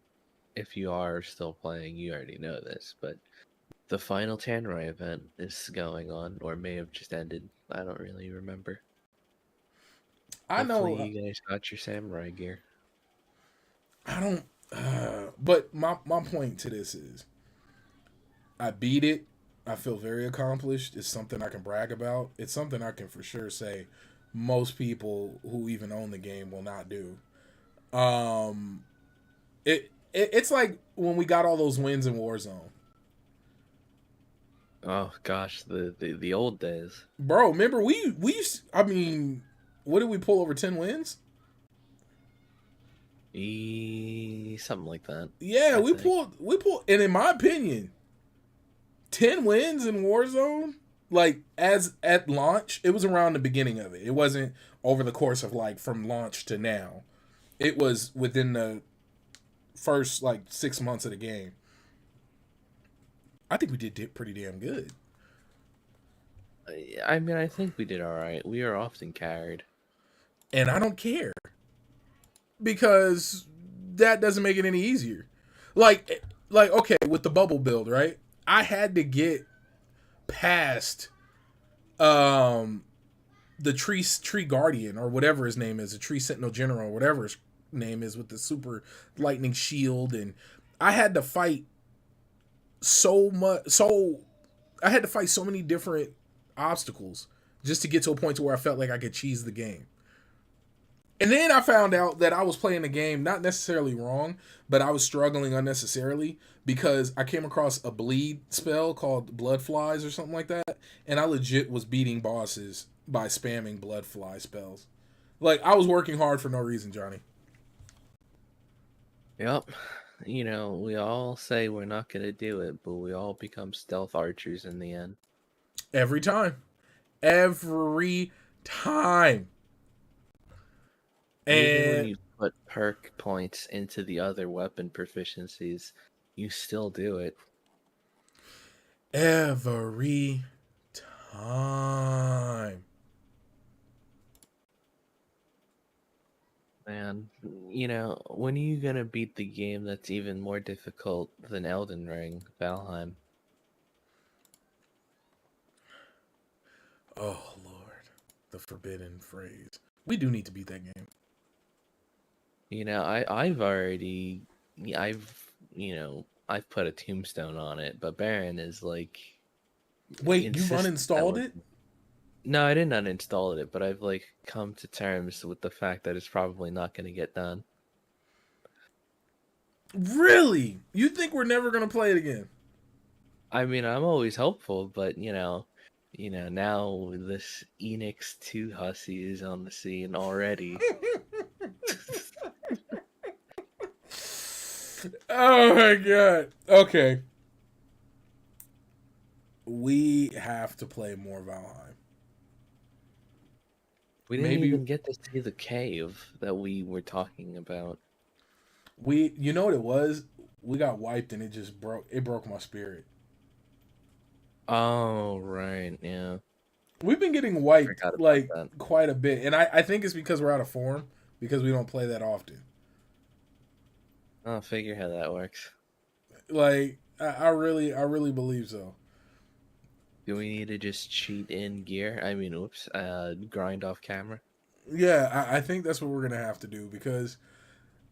if you are still playing, you already know this, but the final Tanroy event is going on, or may have just ended. I don't really remember. I Hopefully, know. you guys got your samurai gear. I don't. But my point to this is, I beat it. I feel very accomplished. It's something I can brag about. It's something I can for sure say most people who even own the game will not do. Um, it's like when we got all those wins in Warzone, Oh gosh, the old days. bro. Remember we used. I mean, what did we pull over 10 wins? Something like that, Yeah, I we think. pulled, and in my opinion, 10 wins in Warzone. Like as at launch, it was around the beginning of it. It wasn't over the course of like from launch to now. It was within the first like 6 months of the game. I think we did pretty damn good, I mean, I think we did all right. We are often carried. and I don't care because that doesn't make it any easier. Like okay, with the bubble build, right? I had to get past um the tree guardian or whatever his name is, the tree sentinel general, or whatever his name is, with the super lightning shield, and I had to fight so much. So I had to fight so many different obstacles just to get to a point to where I felt like I could cheese the game. And then I found out that I was playing the game not necessarily wrong, but I was struggling unnecessarily because I came across a bleed spell called Blood Flies or something like that, and I legit was beating bosses by spamming Blood Fly spells. Like I was working hard for no reason, Johnny. Yep. You know, we all say we're not gonna do it, but we all become stealth archers in the end. Every time. Every time. Even when And you put perk points into the other weapon proficiencies, you still do it. every time. Man, you know, when are you gonna beat the game that's even more difficult than Elden Ring, Valheim? Oh Lord. The forbidden phrase. We do need to beat that game. You know, I've already, I've put a tombstone on it, but Baron is like Wait, you've insistent that uninstalled we're. it? No, I didn't uninstall it, but I've like come to terms with the fact that it's probably not going to get done. Really? You think we're never gonna play it again? I mean, I'm always hopeful, but now this Enix 2 hussy is on the scene already. Oh my god. Okay. We have to play more Valheim. We didn't Maybe even get to see the cave that we were talking about. you know what it was? We got wiped and it broke my spirit. Oh, right, yeah. We've been getting wiped Forgot about like that. quite a bit, and I think it's because we're out of form because we don't play that often. I'll figure how that works. Like I really believe so. Do we need to just cheat in gear? I mean, oops, grind off camera? Yeah, I think that's what we're gonna have to do because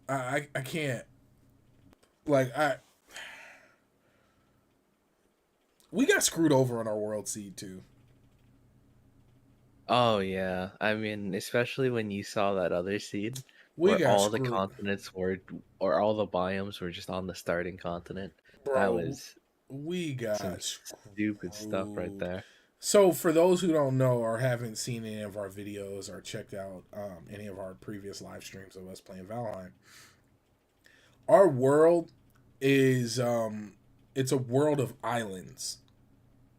I can't like I we got screwed over on our world seed too. Oh, yeah. I mean, especially when you saw that other seed We where got all the screwed, continents were, or all the biomes were just on the starting continent. That bro. was We some got stupid stuff right screwed. there. So for those who don't know or haven't seen any of our videos or checked out any of our previous live streams of us playing Valheim, our world is it's a world of islands.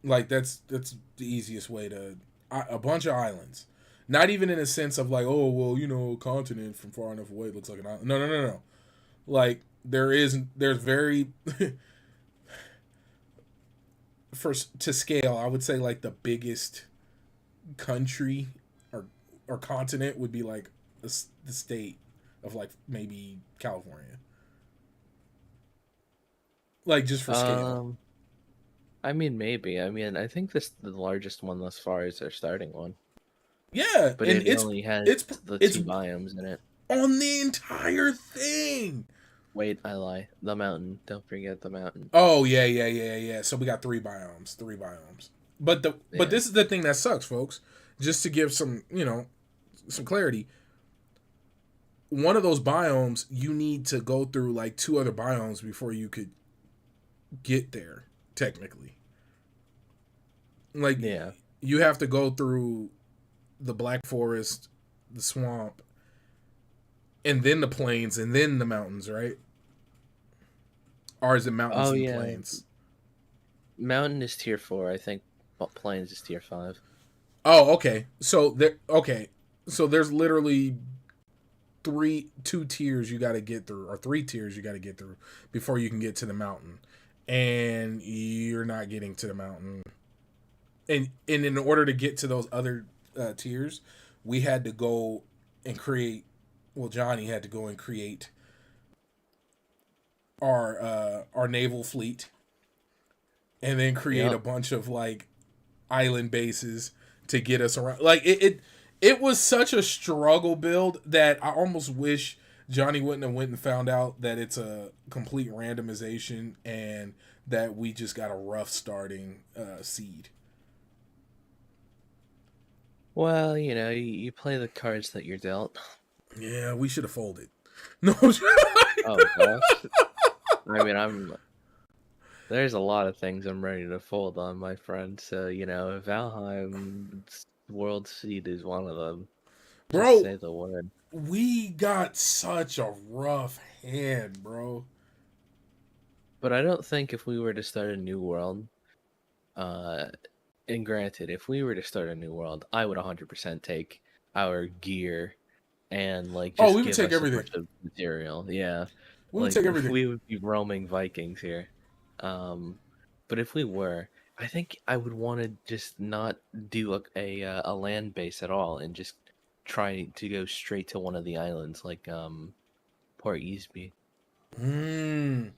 Like that's the easiest way to a bunch of islands. Not even in a sense of like, oh well, you know, a continent from far enough away it looks like an island. No, no, no, no. Like there's very for to scale. I would say like the biggest country or continent would be like the state of like maybe California. Like just for scale. Um, I mean, maybe. I mean, I think this the largest one thus far is our starting one, Yeah, but and it only has it's the it's two biomes in it. on the entire thing. Wait, I lie. The mountain. Don't forget the mountain. Oh yeah, yeah, yeah, yeah. So we got three biomes, three biomes. But Yeah. this is the thing that sucks, folks. Just to give some, you know, some clarity. One of those biomes, you need to go through like two other biomes before you could get there. Technically, like Yeah. you have to go through the Black Forest, the swamp, and then the plains, and then the mountains, right? Or is it mountains Oh, and yeah. plains? Mountain is tier 4. I think Plains is tier 5. Oh, okay. So there's literally two tiers you got to get through, or three tiers you got to get through before you can get to the mountain, and you're not getting to the mountain. And in order to get to those other tiers, we had to go and create. Well, Johnny had to go and create our naval fleet, and then create a Yep. bunch of like island bases to get us around. Like it was such a struggle build that I almost wish Johnny wouldn't have went and found out that it's a complete randomization and that we just got a rough starting seed. Well, you play the cards that you're dealt. Yeah, we should have folded. No, Oh gosh. I mean, there's a lot of things I'm ready to fold on, my friend. So, Valheim's World Seed is one of them. Just bro, say the word. we got such a rough hand, bro. But I don't think if we were to start a new world, uh, and granted, if we were to start a new world, I would 100% take our gear and like Oh, just we would give take us a everything. bunch of material. Yeah. We would Like take everything. we would be roaming Vikings here. Um, but if we were, I think I would want to just not do a land base at all and just try to go straight to one of the islands like Port Easby. Hmm.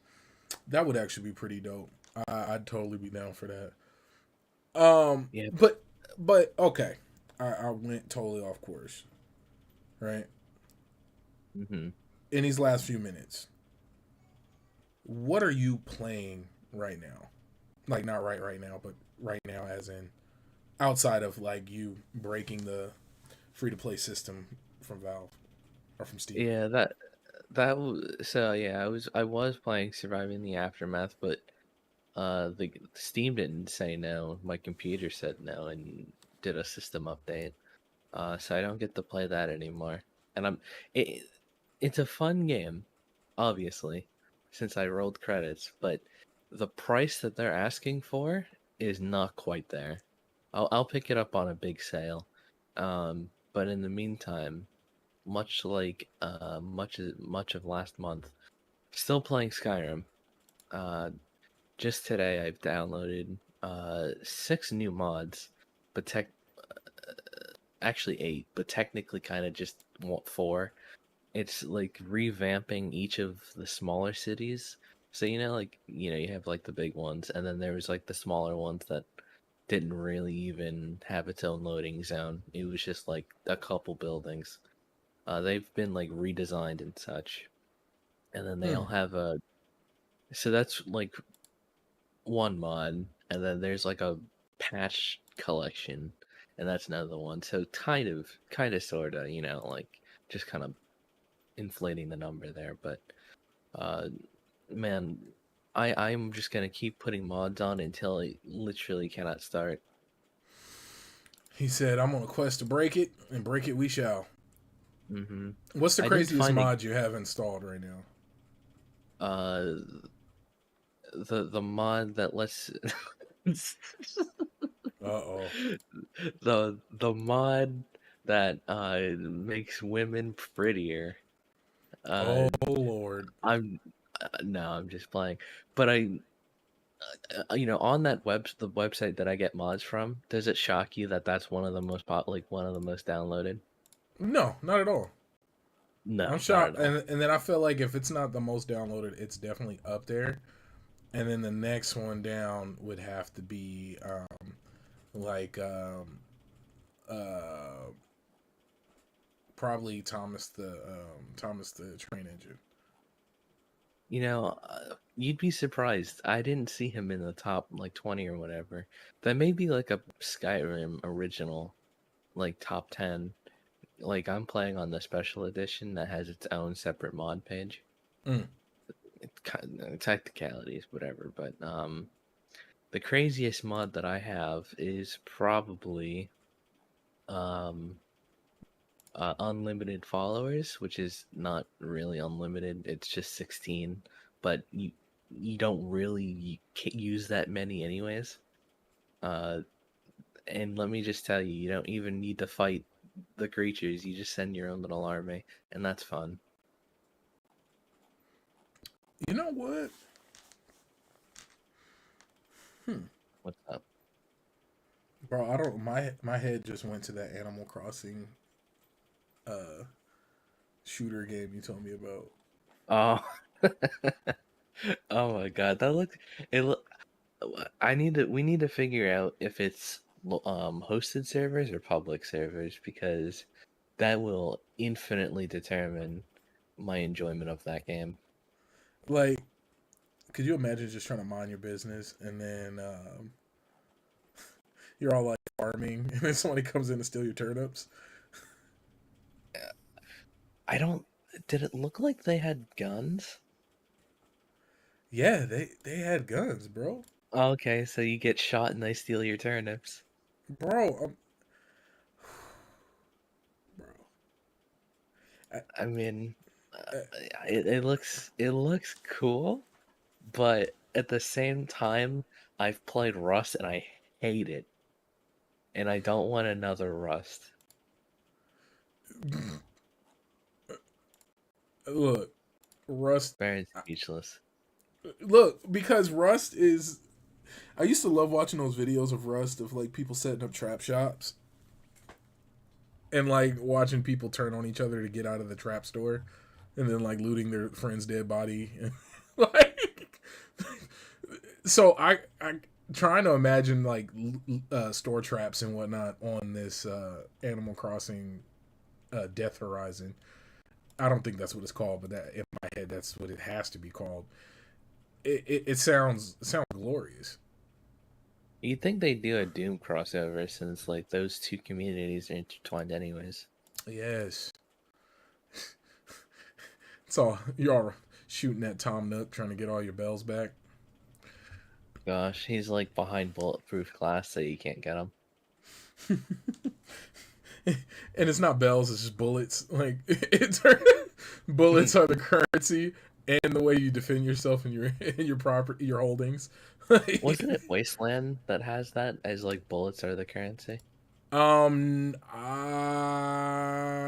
That would actually be pretty dope. I'd totally be down for that. Yeah. But okay, I went totally off course, right? Hmm. In these last few minutes, what are you playing right now? Like not right now, but right now, as in outside of like you breaking the free to play system from Valve or from Steam. Yeah, so yeah, I was playing Surviving the Aftermath, but the Steam didn't say no. My computer said no and did a system update. So I don't get to play that anymore. And it, it's a fun game, obviously, since I rolled credits, but the price that they're asking for is not quite there. I'll pick it up on a big sale. But in the meantime, much like much of last month, still playing Skyrim. Uh, just today I've downloaded 6 new mods, but actually 8, but technically kind of just 4. It's like revamping each of the smaller cities. So like you have like the big ones, and then there was like the smaller ones that didn't really even have its own loading zone. It was just like a couple buildings. They've been like redesigned and such, and then they all Hmm. have a. So that's like one mod, and then there's like a patch collection, and that's another one. So kind of, sorta, like just kind of inflating the number there. But uh, man, I'm just gonna keep putting mods on until it literally cannot start. He said, "I'm on a quest to break it, and break it we shall." Mm-hmm. What's the I did craziest find mod you have installed right now? uh the mod that lets Uh oh. the mod that makes women prettier. Oh Uh, Lord. I'm no, I'm just playing. But on the website that I get mods from, does it shock you that that's one of the most one of the most downloaded? No, not at all. I'm No, not at shocked, all. and then I feel like if it's not the most downloaded, it's definitely up there. And then the next one down would have to be like uh, probably Thomas the Train Engine. You'd be surprised. I didn't see him in the top like 20 or whatever. That may be like a Skyrim original, like top 10. Like I'm playing on the special edition that has its own separate mod page. Mm. It's kind of technicalities, whatever. But the craziest mod that I have is probably um unlimited followers, which is not really unlimited. It's just 16, but you don't really use that many anyways. Uh, and let me just tell you, you don't even need to fight the creatures. You just send your own little army, and that's fun. You know what? Hmm. What's up? Bro, I don't. My head just went to that Animal Crossing uh shooter game you told me about. Oh, oh my God, that looks. It look. We need to figure out if it's hosted servers or public servers because that will infinitely determine my enjoyment of that game. Like, could you imagine just trying to mind your business and then you're all like farming, and then somebody comes in to steal your turnips? I don't. Did it look like they had guns? Yeah, they had guns, bro. Okay, so you get shot and they steal your turnips. Bro, bro. I, I mean, uh, I, it looks cool, but at the same time, I've played Rust and I hate it, and I don't want another Rust. look, Rust. Baron speechless. Look, because Rust is. I used to love watching those videos of Rust of like people setting up trap shops and like watching people turn on each other to get out of the trap store, and then like looting their friend's dead body. like, so I trying to imagine like store traps and whatnot on this Animal Crossing Death Horizon. I don't think that's what it's called, but that in my head that's what it has to be called. It sounds glorious. You'd think they'd do a Doom crossover since like those two communities are intertwined anyways. Yes, it's all you're all shooting at Tom Nook trying to get all your bells back. Gosh, he's like behind bulletproof glass so you can't get him. And it's not bells, it's just bullets. Like it's bullets are the currency and the way you defend yourself and your property, your holdings. Wasn't it Wasteland that has that as like bullets are the currency?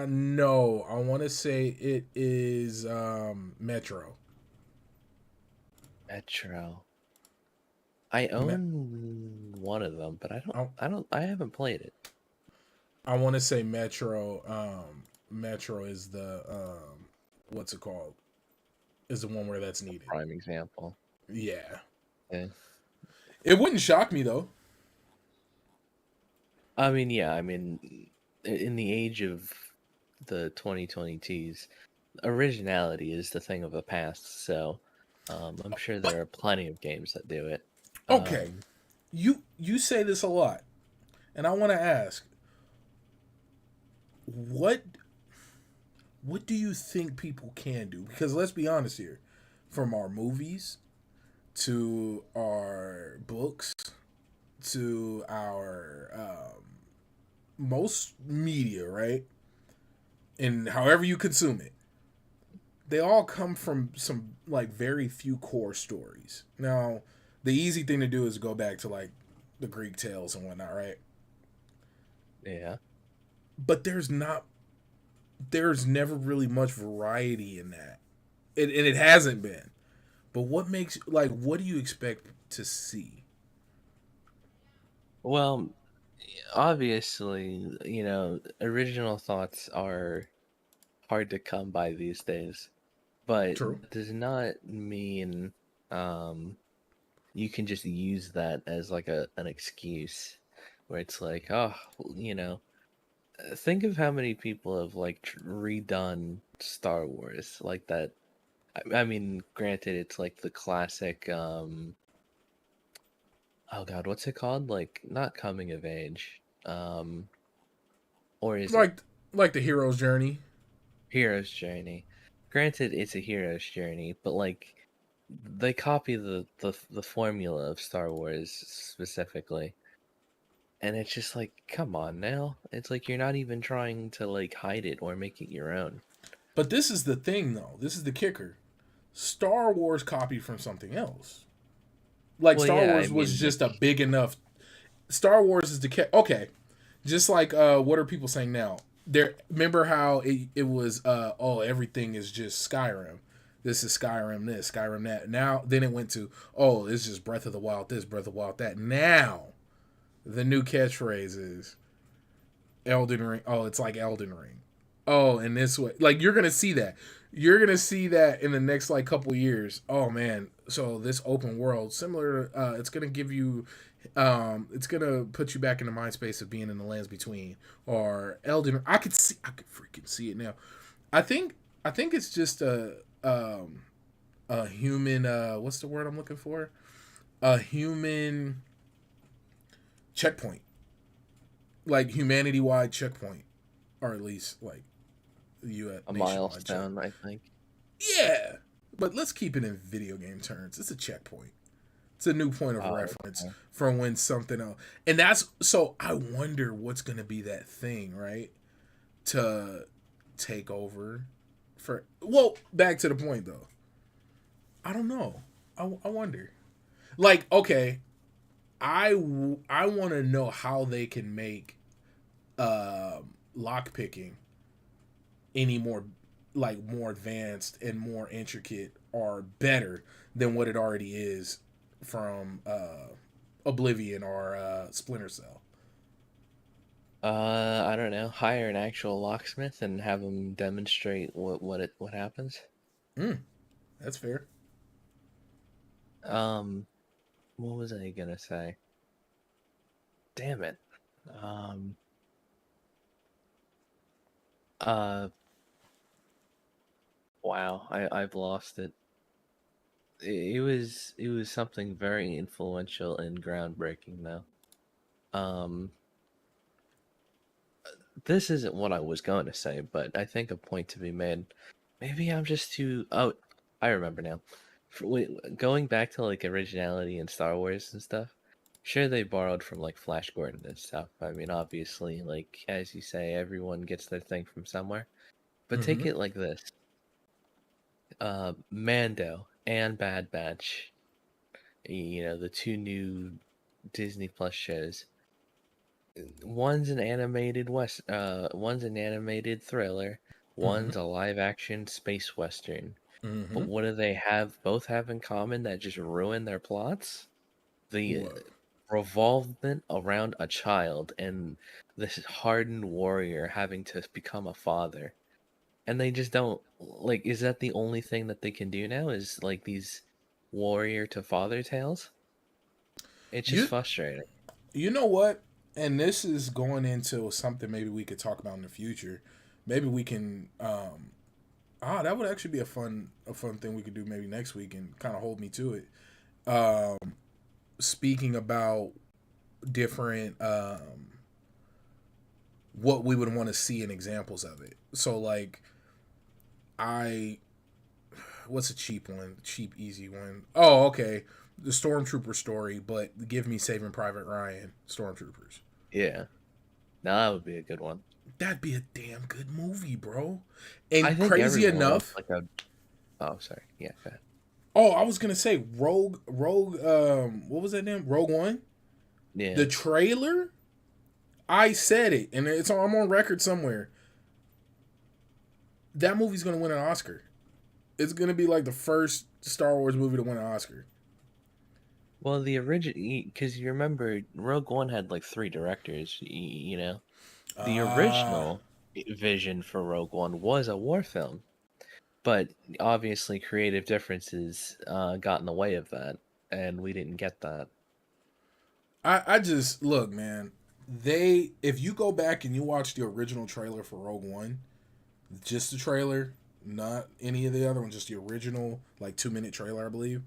No, I want to say it is Metro. Metro. I Me- own one of them, but I, I haven't played it. I want to say Metro. Metro is the what's it called? Is the one where that's A needed. prime example. Yeah, Yeah. it wouldn't shock me though. I mean, yeah, I mean, in the age of the 2020s, originality is the thing of the past. So, I'm sure But there are plenty of games that do it. okay, Um, you say this a lot, and I want to ask, what what do you think people can do? Because let's be honest here, from our movies to our books to our most media, right? And however you consume it, they all come from some like very few core stories. Now, the easy thing to do is go back to like the Greek tales and whatnot, right? yeah. But there's never really much variety in that. And it hasn't been. But what makes like what do you expect to see? Well, obviously, original thoughts are hard to come by these days, but True. that does not mean um you can just use that as like an excuse where it's like, oh, think of how many people have like redone Star Wars like that. I mean, granted, it's like the classic. Oh God, what's it called? Like not coming of age. Or is it Like the hero's journey. hero's journey? Granted, it's a hero's journey, but like they copy the formula of Star Wars specifically. And it's just like, come on now. It's like you're not even trying to like hide it or make it your own. But this is the thing though. This is the kicker. Star Wars copied from something else. Like Well, Star yeah, I Wars was mean, like, just a big enough. Star Wars is the okay. Just like what are people saying now? There. Remember how it was? Oh, everything is just Skyrim. This is Skyrim. This Skyrim that. Now then it went to oh, it's just Breath of the Wild. This Breath of the Wild that. Now the new catchphrase is Elden Ring. Oh, it's like Elden Ring. Oh, and this way, like you're gonna see that. You're gonna see that in the next like couple years. Oh man, so this open world, similar, it's gonna give you, it's gonna put you back in the mind space of being in the lands between or Elden. I could freaking see it now. I think, I think it's just a human. What's the word I'm looking for? A human checkpoint, like humanity wide checkpoint, or at least like U.S. a nationwide check. milestone, I think. Yeah, but let's keep it in video game terms. It's a checkpoint. It's a new point of Oh, reference okay. from when something else, and that's so. I wonder what's gonna be that thing, right? To take over for. Well, back to the point though. I don't know. I wonder. Like, okay, I want to know how they can make lock picking any more like more advanced and more intricate or better than what it already is from Oblivion or Splinter Cell. I don't know. Hire an actual locksmith and have him demonstrate what happens. Mm, that's fair. Um, what was I gonna say? Damn it. Um, uh, wow, I've lost it. It was something very influential and groundbreaking though. Um, this isn't what I was going to say, but I think a point to be made. Maybe I'm just too. Oh, I remember now. Going back to like originality in Star Wars and stuff. Sure, they borrowed from like Flash Gordon and stuff. I mean, obviously, like as you say, everyone gets their thing from somewhere. But Mm-hmm. take it like this: Mando and Bad Batch. The two new Disney Plus shows. One's an animated one's an animated thriller, Mm-hmm. one's a live action space western. But Mm-hmm. what do they both have in common that just ruin their plots? The What? revolvement around a child and this hardened warrior having to become a father. And they just don't like, is that the only thing that they can do now is like these warrior to father tales? It's just You frustrating. you know what? And this is going into something maybe we could talk about in the future. Maybe we can that would actually be a fun thing we could do maybe next week and kind of hold me to it. Speaking about different what we would want to see in examples of it. So like I what's a cheap one? Cheap easy one. Oh, okay. The Stormtrooper story, but give me Saving Private Ryan Stormtroopers. Yeah. Now that would be a good one. That'd be a damn good movie, bro. I And think crazy everyone wants enough, like a oh sorry. Yeah, go ahead. oh, I was gonna say Rogue, what was that name? Rogue One? Yeah. The trailer? I said it, and I'm on record somewhere. That movie's gonna win an Oscar. It's gonna be like the first Star Wars movie to win an Oscar. Well, the original, because you remember Rogue One had like three directors, you know? The Ah, original vision for Rogue One was a war film, but obviously creative differences got in the way of that, and we didn't get that. I just look, man. If you go back and you watch the original trailer for Rogue One, just the trailer, not any of the other ones, just the original like 2 minute trailer, I believe.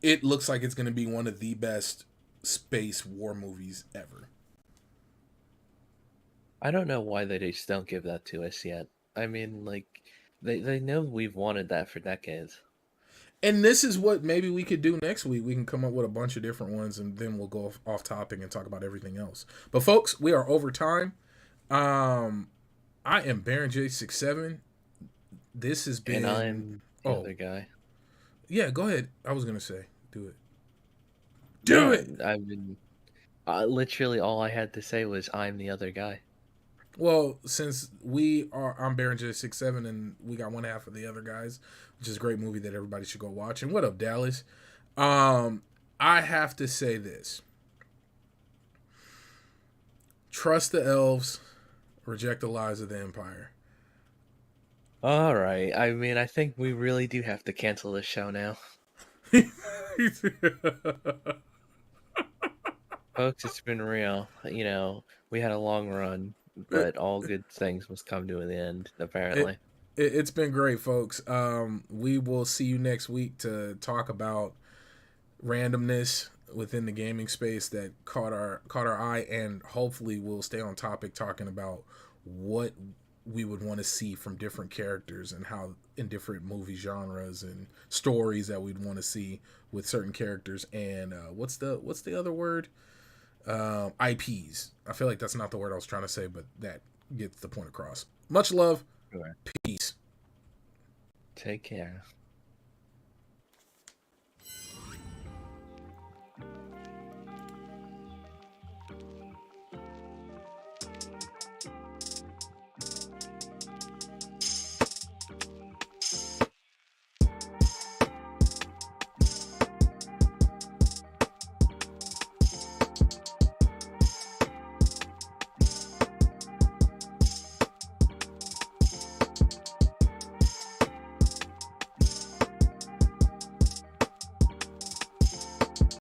It looks like it's going to be one of the best space war movies ever. I don't know why they just don't give that to us yet. I mean, like, they know we've wanted that for decades. And this is what maybe we could do next week. We can come up with a bunch of different ones, and then we'll go off topic and talk about everything else. But folks, we are over time. Um, I am BaronJ67. This has And been. I'm the Oh other guy. yeah, go ahead. I was gonna say, do it. Do No, it. I've been literally all I had to say was I'm the other guy. Well, since I'm BaronJ67, and we got one half of the other guys, which is a great movie that everybody should go watch. And what up, Dallas? Um, I have to say this: trust the elves, reject the lies of the empire. All right. I mean, I think we really do have to cancel this show now. Folks, it's been real. We had a long run, it, but all good things must come to an end, it, apparently. it's been great, folks. We will see you next week to talk about randomness within the gaming space that caught our eye, and hopefully we'll stay on topic talking about what we would want to see from different characters and how in different movie genres and stories that we'd want to see with certain characters. And what's the other word? IPs. I feel like that's not the word I was trying to say, but that gets the point across. Much love. Sure. Peace. Take care.